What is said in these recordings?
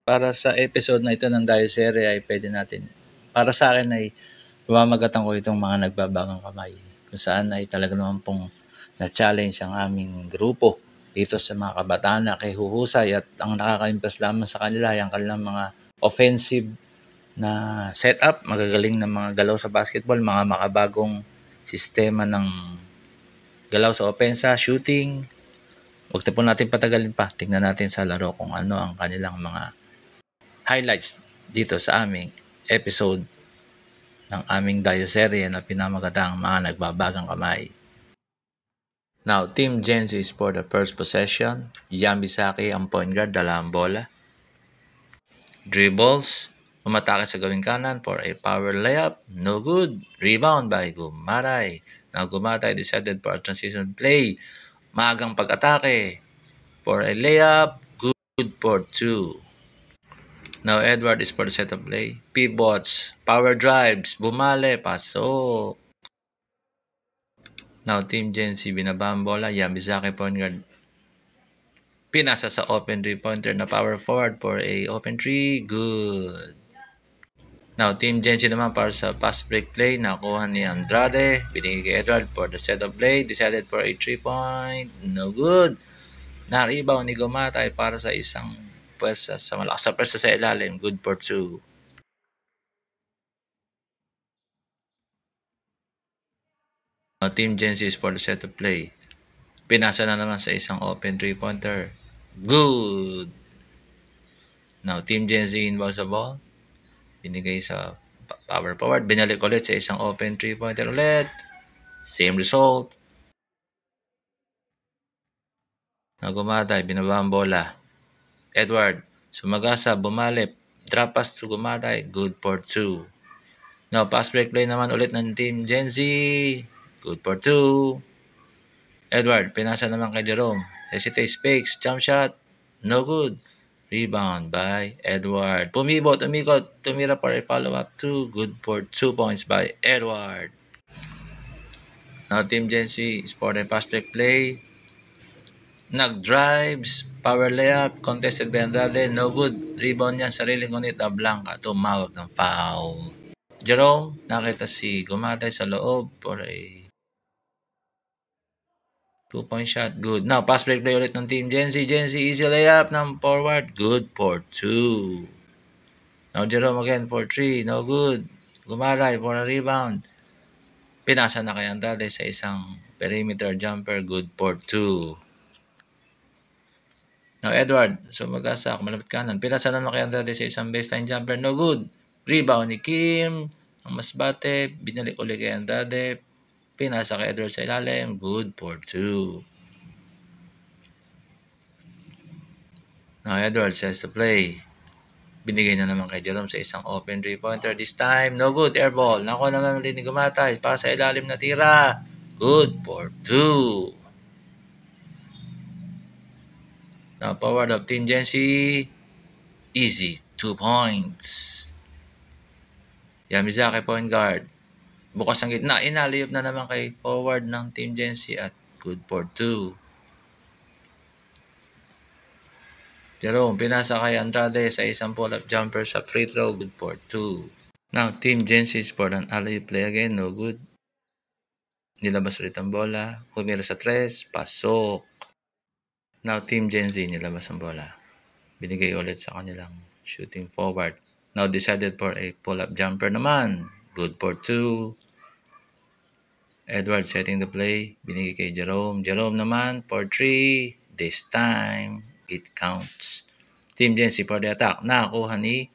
Para sa episode na ito ng Diosere ay pwede natin, para sa akin ay pamamagatan ko itong mga nagbabagang kamay. Kung saan ay talaga naman pong na-challenge ang aming grupo dito sa mga kabataan na kay huhusay at ang nakaka-impress lamang sa kanila ay ang kanilang mga offensive na setup, magagaling na mga galaw sa basketball, mga makabagong sistema ng galaw sa opensa, shooting. Huwag na po natin patagalin pa. Tingnan natin sa laro kung ano ang kanilang mga highlights dito sa aming episode ng aming Dioserye na pinamagatang mga nagbabagang kamay. Now, Team Genzi is for the first possession. Yambisaki ang point guard, dala ang bola. Dribbles, umatake sa gawing kanan for a power layup. No good. Rebound by Gumaray. Now, Gumatay decided for a transition play. Maagang pag-atake for a layup. Good for 2. Now, Edward is for the setup play. Pivots, power drives, bumale, pasok. Now, Team Genzi, binaba ang bola. Yambisaki point guard. Pinasa sa open 3-pointer na power forward for a open 3. Good. Now, Team Genzi naman para sa pass break play. Nakuha ni Andrade. Binigay kay Edward for the setup play. Decided for a 3-point. No good. Na-rebound ni Gumatay para sa isang pwesa sa malakas sa pwesa sa ilalim. Good for 2. Now, Team Genzi is for the setup play. Pinasa na naman sa isang open 3-pointer. Good. Now, Team Genzi involves the ball. Binigay sa power forward. Binalik ulit sa isang open 3-pointer ulit. Same result. Gumatay, binaba ang bola. Edward, sumagasa, bumalip. Drop pass to Gumatay. Good for 2. Now, pass break play naman ulit ng Team Genzi. Good for 2. Edward, pinasa naman kay Jerome. Hesitates, fakes, jump shot. No good. Rebound by Edward. Pumibot, umikot, tumira for a follow-up 2. Good for 2 points by Edward. Now, Team Genzi is for the pass break play. Nag-drives, power layup, contested by Andrade, no good. Rebound niya, sariling ngunit na Blanca, tumawag ng foul. Jerome, nakita si Gumatay sa loob for a 2-point shot. Good. Now, pass break play ulit ng Team Genzi. Genzi, easy layup ng forward. Good for 2. Now, Jerome again for 3. No good. Gumatay for a rebound. Pinasa na kay Andrade sa isang perimeter jumper. Good for 2. Now, Edward, sumagasak, malapit kanan. Pinasa naman kay Andrade sa isang baseline jumper. No good. Rebound ni Kim. Ang masbate. Binalik ulit kay Andrade. Pinasa kay Edward sa ilalim. Good for 2. Now, Edward says to play. Binigay na naman kay Jerome sa isang open 3-pointer. This time, no good. Air ball. Nakuha naman ulit ni Gumatay. Para sa ilalim na tira. Good for 2. Now, forward of Team Genzi. Easy. 2 points. Yamizaki point guard. Bukas ang gitna. Inaliyop na naman kay forward ng Team Genzi at good for 2. Jerome, pinasa kay Andrade sa isang pull-up jumper sa free throw. Good for 2. Now, Team Genzi is for an alley play again. No good. Nilabas ulit ang bola. Humira sa 3. Pasok. Now, Team Genzi, nilabas ang bola. Binigay ulit sa kanilang shooting forward. Now, decided for a pull-up jumper naman. Good for 2. Edward setting the play. Binigay kay Jerome. Jerome naman for 3. This time, it counts. Team Genzi for the attack. Nakakuha ni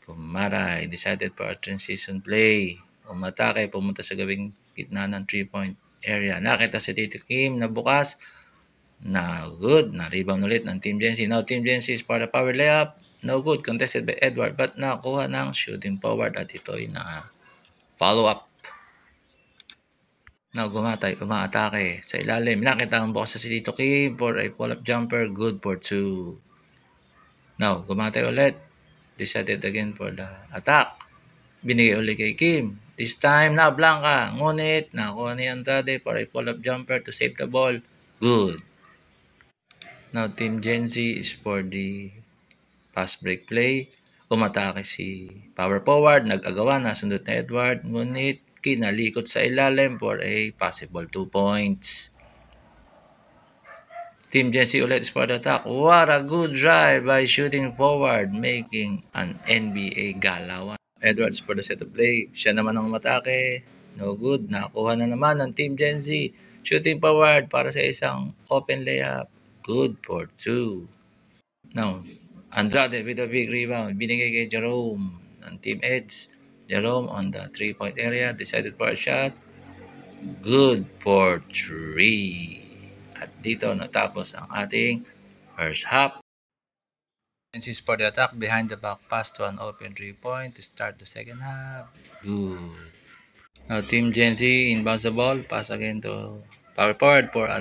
Gumaray. Decided for a transition play. Umatake, pumunta sa gawing gitna ng 3-point area. Nakita si Tito Kim na bukas. Na good. Na rebound ulit ng Team Genzi. Now, Team Genzi is for the power layup. No good. Contested by Edward. But nakakuha ng shooting forward at ito'y na follow up. Now, Gumatay, umaatake sa ilalim. Nakita ang bukas sa si Tito Kim for a pull-up jumper. Good for 2. Now, Gumatay ulit. Decided again for the attack. Binigay ulit kay Kim. This time, na Blanca. Ngunit, nakuha ni Andrade for a pull-up jumper to save the ball. Good. Now, Team Genzi is for the Pass break play. Umatake si power forward. Nag-agawan. Nasundot na Edward. Ngunit kinalikot sa ilalim for a possible 2 points. Team Jesse ulit for the attack. What a good drive by shooting forward, making an NBA galawan. Edwards for the set of play. Siya naman ang umatake. No good. Nakakuha na naman ng Team Gen Z. Shooting forward para sa isang open layup. Good for 2. Now, Andrade with a big rebound. Binigay kay Jerome ng Team Eds. Jerome on the 3-point area. Decided for a shot. Good for 3. At dito natapos ang ating first half. Chances for the attack behind the back pass to an open 3-point to start the second half. Good. Now Team Gen Z inbounds the ball. Pass again to power forward for a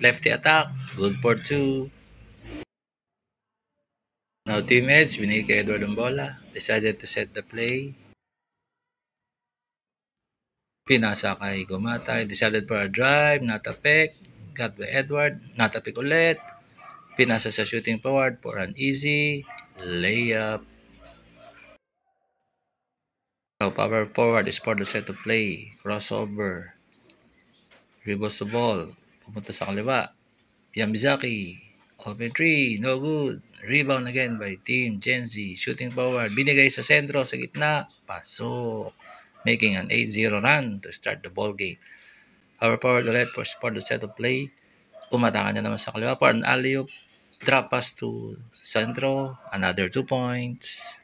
lefty attack. Good for 2. Now Team Edge, binigay kay Edward ang bola. Decided to set the play. Pinasa kay Gumatay. Decided for a drive. Natapik. Got by Edward. Natapik ulit. Pinasa sa shooting forward for an easy layup. Now power forward is for the set to play. Crossover. Dribbles the ball. Pupunta sa kaliwa. Yamazaki. Open 3. No good. Rebound again by Team Gen Z. Shooting forward. Binigay sa sentro sa gitna. Pasok. Making an 8-0 run to start the ball game. Power forward ulit for the set of play. Umatakan niya naman sa kaliwa for an alley-oop. Drop pass to Centro. Another 2 points.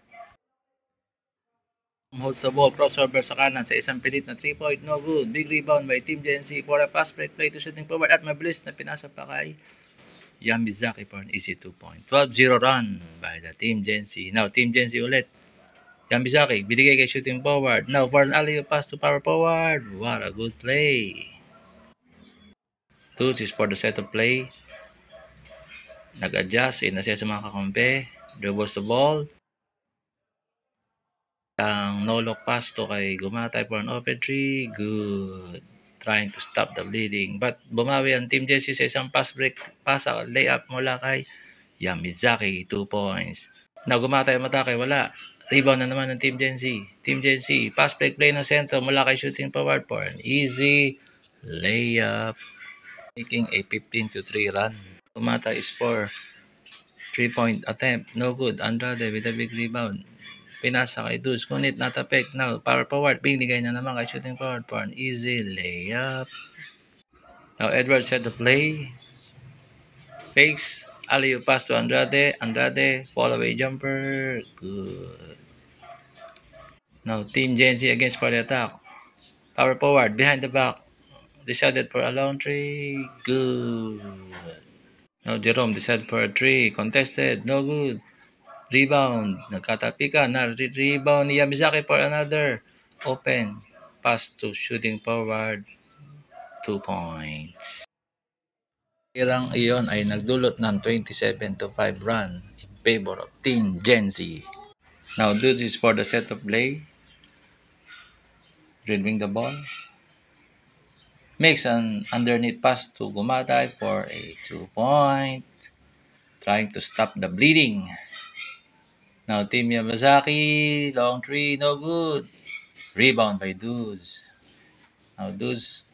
Holds the ball. Crossover sa kanan sa isang pilit na 3-point. No good. Big rebound by Team Gen Z for a pass break play to shooting forward at mabilis na pinasa pa kay Yamazaki for an easy 2-point. 12-0 run by the Team Gen Z. Now, Team Gen Z ulit. Yamazaki, binigay kay shooting forward. Now, for an alley pass to power forward. What a good play. Two is for the set of play. Nag-adjust, inasya sa mga kakampi. Dribbles the ball. Ang no-look pass to kay Gumatay for an open 3. Good. Trying to stop the bleeding. But bumawi ang Team Jesse sa isang pass break, pass layup mula kay Yamazaki. 2 points. Now, Gumatay matake. Wala. Rebound na naman ng Team Gen Z. Team Gen Z. Pass break play ng center mula kay shooting forward for an easy layup. Making a 15-3 run. Gumatay is for 3-point attempt. No good. Andrade with a big rebound. Pinasa kay Duz. Ngunit natapik. Now, power forward. Binigay na naman kay shooting forward for an easy layup. Now, Edwards had the play. Fakes. Alley-oop pass to Andrade. Andrade. Fall away jumper. Good. Now, Team Gen Z against for the attack. Power forward. Behind the back. Decided for a long three. Good. Now, Jerome decided for a three. Contested. No good. Rebound. Nagkatapikan. Na-rebound ni Yamazaki for another. Open. Pass to shooting forward. 2 points. Irang iyon ay nagdulot ng 27-5 run in favor of Team Gen Z. Now, this is for the set of play. Dribbling the ball. Makes an underneath pass to Gumatay for a 2-point. Trying to stop the bleeding. Now, Team Yamazaki. Long three. No good. Rebound by Duz. Now, Duz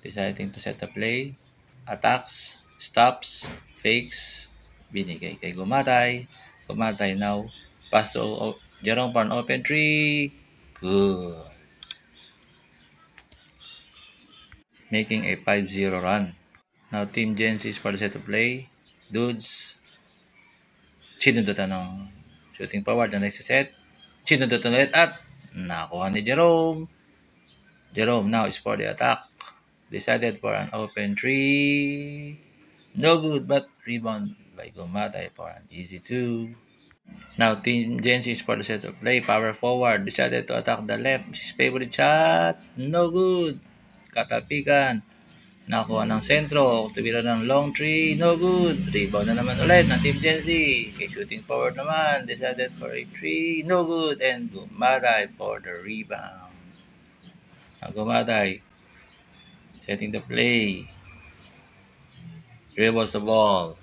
deciding to set the play. Attacks. Stops. Fakes. Binigay kay Gumatay. Gumatay now. Pass to Jerome for an open three. Good. Making a 5-0 run. Now, Team Gen Z is for the set to play. Dudes. Sinudutan ng shooting forward na next set. Sinudutan ulit at nakuha ni Jerome. Jerome now is for the attack. Decided for an open three. No good, but rebound by Gumatay for an easy 2. Now, Team Gen Z is for the set of play. Power forward. Decided to attack the left. His favorite shot. No good. Katapikan. Nakuha ng sentro. Tubira ng long three. No good. Rebound na naman ulit ng Team Gen Z. Kay shooting forward naman. Decided for a three. No good. And Gumatay for the rebound. Now, Gumatay. Setting the play. Dribbles the ball.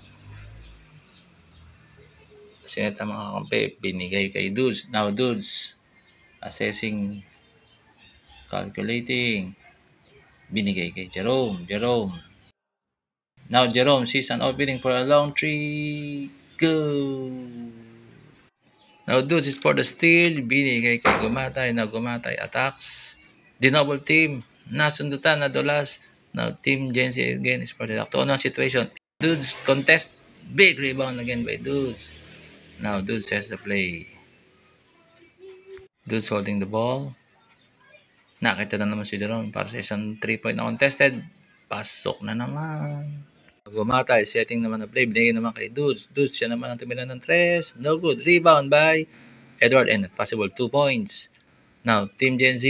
Sineta mga kakampi, binigay kay Dudes. Now Dudes, assessing, calculating, binigay kay Jerome. Now Jerome sees an opening for a long three. Go! Now Dudes is for the steal, binigay kay Gumatay. Now Gumatay attacks. The double team, nasundutan na Dulas. Now Team Genzi again is for the to ano situation. Dudes contest, big rebound again by Dudes. Now Dudes has the play. Dudes holding the ball. Nakita na naman si Jerome para sa isang 3-point na contested. Pasok na naman. Gumatay, setting naman na play. Binigay naman kay Dudes. Dudes siya naman ang tumila ng 3. No good. Rebound by Edward and possible 2 points. Now, Team Gen Z.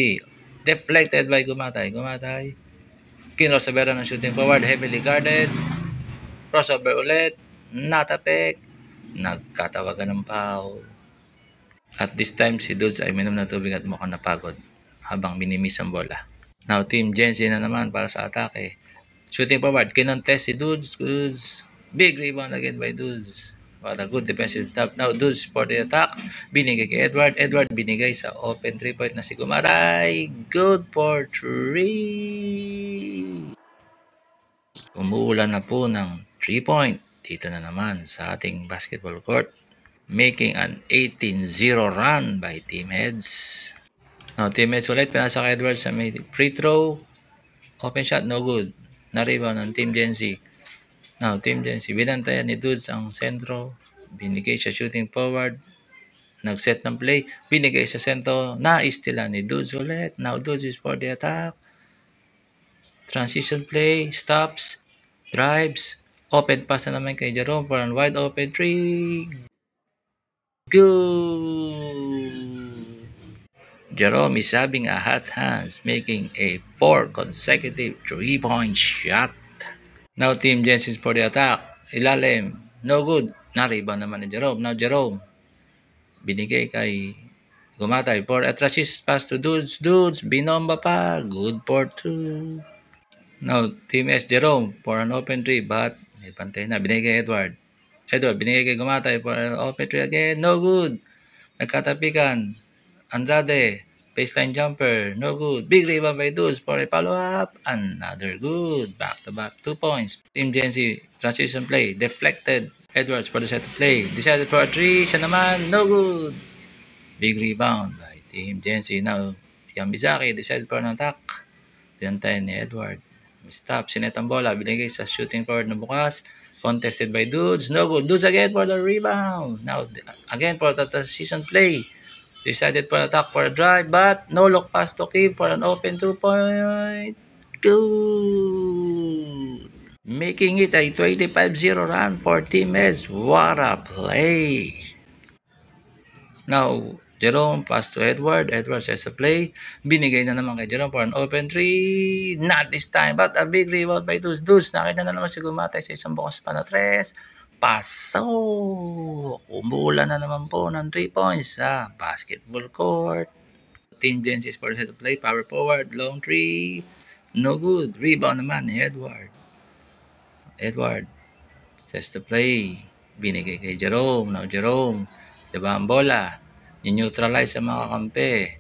Deflected by Gumatay. Kinrosovera ng shooting forward. Heavily guarded. Crossover ulit. Natapik. Nagkatawagan ng foul. At this time, si Dudes ay minom ng tubig at mukhang napagod habang minimiss ang bola. Now, Team Gen Z na naman para sa atake. Shooting forward, kinontest si Dudes. Big rebound again by Dudes. What a good defensive stop. Now, Dudes for the attack. Binigay kay Edward. Binigay sa open 3-point na si Gumaray. Good for 3. Umuulan na po ng 3-point. Dito na naman sa ating basketball court. Making an 18-0 run by Team Heads. Now, Team Heads ulit. Pinasa kay Edward sa may free throw. Open shot, no good. Na-rebound ng Team Gen Z. Now, Team Gen Z, binantayan ni Dudes ang sentro. Binigay siya shooting forward. Nag-set ng play. Binigay sa sentro. Na-istilan ni Dudes ulit. Now, Dudes is for the attack. Transition play. Stops. Drives. Open pass na naman kay Jerome for an wide open 3. Good! Jerome is having a hot hands, making a 4 consecutive 3-point shot. Now, Team Genesis for the attack. Ilalim. No good. Na-rebound naman ni Jerome. Now, Jerome. Binigay kay Gumatay for a transition pass to Dudes. Binomba pa. Good for 2. Now, Team S. Jerome for an open 3, but may pantay na. Binigay kay Edward. Binigay kay Gumatay for an open 3 again. No good. Nagkatapikan. Andrade. Baseline jumper. No good. Big rebound by Dudes for a follow-up. Another good. Back-to-back 2 points. Team Gen Z transition play. Deflected. Edwards for the set play. Decided for a 3. Siya naman. No good. Big rebound by Team Gen Z. Now, Yamizaki decided for an attack. Pinantayan ni Edward. Stop. Sinet ang bola. Binigay sa shooting forward na bukas. Contested by Dudes. No good. Dudes again for the rebound. Now, again for the transition play. Decided for attack for a drive, but no look pass to keep for an open 2-point. Good! Making it a 25-0 run for Team S. What a play! Now, Jerome pass to Edward. Edward says a play. Binigay na naman kay Jerome for an open 3. Not this time, but a big rebound by Dudes. Nakita na naman si Gumatay sa isang bukas pa na 3. Pasok! Umuulan na naman po ng 3 points sa basketball court. Team Genesis for set to play. Power forward. Long 3. No good. Rebound naman ni Edward. Sets to play. Binigay kay Jerome. Now Jerome. Diba ang bola? Ni-neutralize sa mga kampe.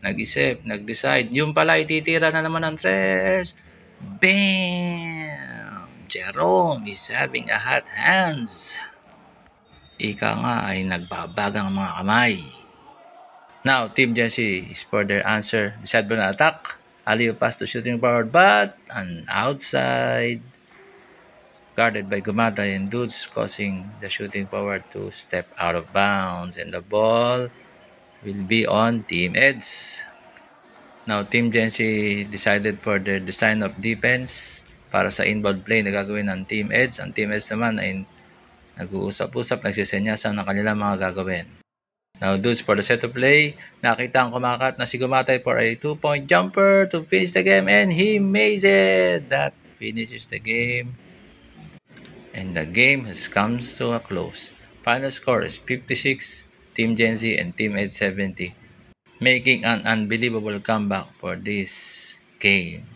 Nag-isip. Nag-decide. Yung pala ititira na naman ng 3. Bam! Jerome is having a hot hands. Ika nga ay nagbabagang mga kamay. Now, Team Jesse is for their answer. Decide for an attack. Aliyo pass to shooting forward, but an outside. Guarded by Gumatay and Dudes, causing the shooting forward to step out of bounds. And the ball will be on Team Eds. Now, Team Jesse decided for their design of defense para sa inbound play na gagawin ng Team Eds. Ang Team Eds naman ay nag-uusap-usap, nagsisenyasan ng kanilang mga gagawin. Now, Dudes for the set to play. Nakita ang kumakat na si Gumatay for a 2-point jumper to finish the game, and he makes it. That finishes the game. And the game has come to a close. Final score is 56, Team Gen Z and Team Ed 70. Making an unbelievable comeback for this game.